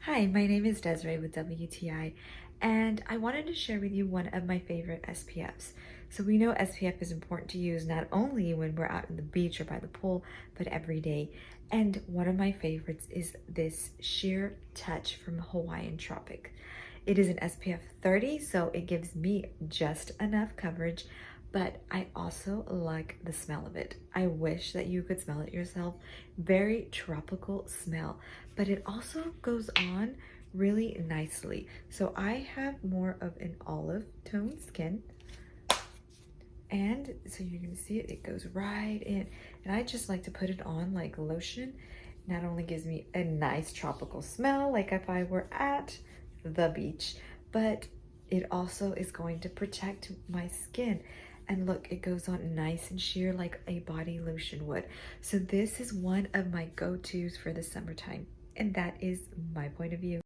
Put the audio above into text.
Hi, my name is Desiree with WTI, and I wanted to share with you one of my favorite SPFs. So we know SPF is important to use not only when we're out on the beach or by the pool, but every day. And one of my favorites is this Sheer Touch from Hawaiian Tropic. It is an SPF 30, so it gives me just enough coverage, but I also like the smell of it. I wish that you could smell it yourself. Very tropical smell, but it also goes on really nicely. So I have more of an olive tone skin, and so you're gonna see it goes right in, and I just like to put it on like lotion. Not only gives me a nice tropical smell like if I were at the beach, but it also is going to protect my skin. And look, it goes on nice and sheer like a body lotion would. So this is one of my go-tos for the summertime, and that is my point of view.